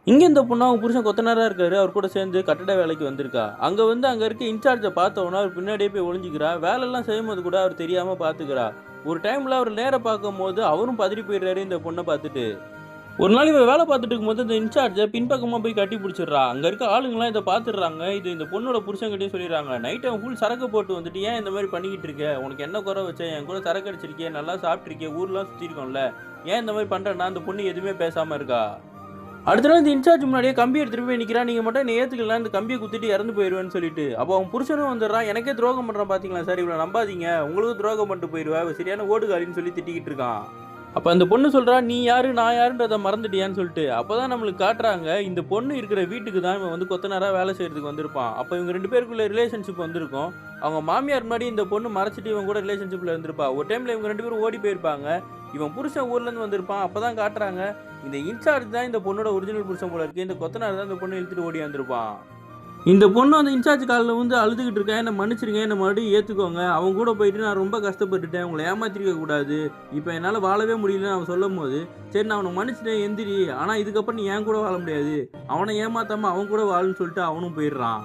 இங்க இந்த பொண்ணு அவங்க புருஷன் கொத்தனாரா இருக்காரு. அவர் கூட சேர்ந்து கட்டட வேலைக்கு வந்திருக்கா. அங்க இருக்க இன்சார்ஜ பார்த்தவுடனே அவர் பின்னாடியே போய் ஒளிஞ்சுக்கிறா. வேலைலாம் செய்யும்போது கூட அவர் தெரியாம பார்த்துக்கிறா. ஒரு டைம்ல அவர் நேரா பார்க்கும்போது அவரும் பதறி போயிடுறாரு இந்த பொண்ண பார்த்துட்டு. ஒரு நாள் இவ வேலை பார்த்துட்டு இருக்கும்போது இந்த இன்சார்ஜ பின்பக்கமா போய் கட்டி பிடிச்சிடுறா. அங்க இருக்க ஆளுங்கலாம் இத பார்த்துடுறாங்க. இது இந்த பொண்ணோட புருஷன்கிட்டயும் சொல்லிடுறாங்க. நைட் அவன் ஃபுல் சரக்கு போட்டு வந்துட்டு ஏன் இந்த மாதிரி பண்ணிக்கிட்டு இருக்க? உனக்கு என்ன குறை வச்சேன்? என் கூட சரக்கு அடிச்சிருக்கியே, நல்லா சாப்பிட்டுருக்கியே, ஊர்லாம் சுத்திருக்கோம்ல. ஏன் இந்த மாதிரி பண்றேன்னா அந்த பொண்ணு எதுவுமே பேசாம இருக்கா. அடுத்த நாள் இந்த இன்சார்ஜ் முன்னாடியே கம்பி எடுத்துட்டு போய் நிற்கிறான். நீங்கள் மட்டும் என்னை ஏற்றுக்கலாம், இந்த கம்பியை குத்திட்டு இறந்து போயிடுவேன்னு சொல்லிட்டு. அப்போ அவன் புருஷனும் வந்துடுறான். எனக்கே துரோகம் பண்ணுறான் பார்த்தீங்களா சார், இவனை நம்பாதீங்க, உங்களுக்கு துரோகம் பண்ணிட்டு போயிடுவா, சரியான ஓடுகாலின்னு சொல்லி திட்டிக்கிட்டு இருக்கான். அப்போ அந்த பொண்ணு சொல்கிறா, நீ யாரு நான் யாருன்றதை மறந்துட்டியான்னு சொல்லிட்டு. அப்போ தான் நம்மளுக்கு காட்டுறாங்க இந்த பொண்ணு இருக்கிற வீட்டுக்கு தான் இவன் வந்து கொத்தனாராக வேலை செய்கிறதுக்கு வந்திருப்பான். அப்போ இவங்க 2 பேருக்குள்ள ரிலேஷன்ஷிப் வந்திருக்கும். அவங்க மாமியார் முன்னாடி இந்த பொண்ணு மறைச்சிட்டு இவங்க கூட ரிலேஷன்ஷிப்பில் இருந்திருப்பா. ஒரு டைமில் இவங்க 2 பேரும் ஓடி போயிருப்பாங்க. இவன் புருஷன் ஊர்லேருந்து வந்திருப்பான். அப்போ தான் காட்டுறாங்க இந்த இன்சார்ஜ் தான் இந்த பொண்ணோட ஒரிஜினல் புருஷன் போல இருக்கு. இந்த கொத்தனார் தான் இந்த பொண்ணு இழுத்துட்டு ஓடி வந்திருப்பான். இந்த பொண்ணு அந்த இன்சார்ஜ் காலில் வந்து அழுதுகிட்டு இருக்கேன், என்னை மன்னிச்சிருங்க, என்னை மறுபடியும் ஏற்றுக்கோங்க, அவங்க கூட போயிட்டு நான் ரொம்ப கஷ்டப்பட்டுட்டேன், உங்களை ஏமாத்திருக்க கூடாது, இப்போ என்னால் வாழவே முடியலன்னு அவன் சொல்லும் போது, சரி நான் அவனை மன்னிச்சிட்டேன் எந்திரி, ஆனால் இதுக்கப்புறம் நீ என் கூட வாழ முடியாது, அவனை ஏமாத்தாமல் அவன் கூட வாழுன்னு சொல்லிட்டு அவனும் போயிடுறான்.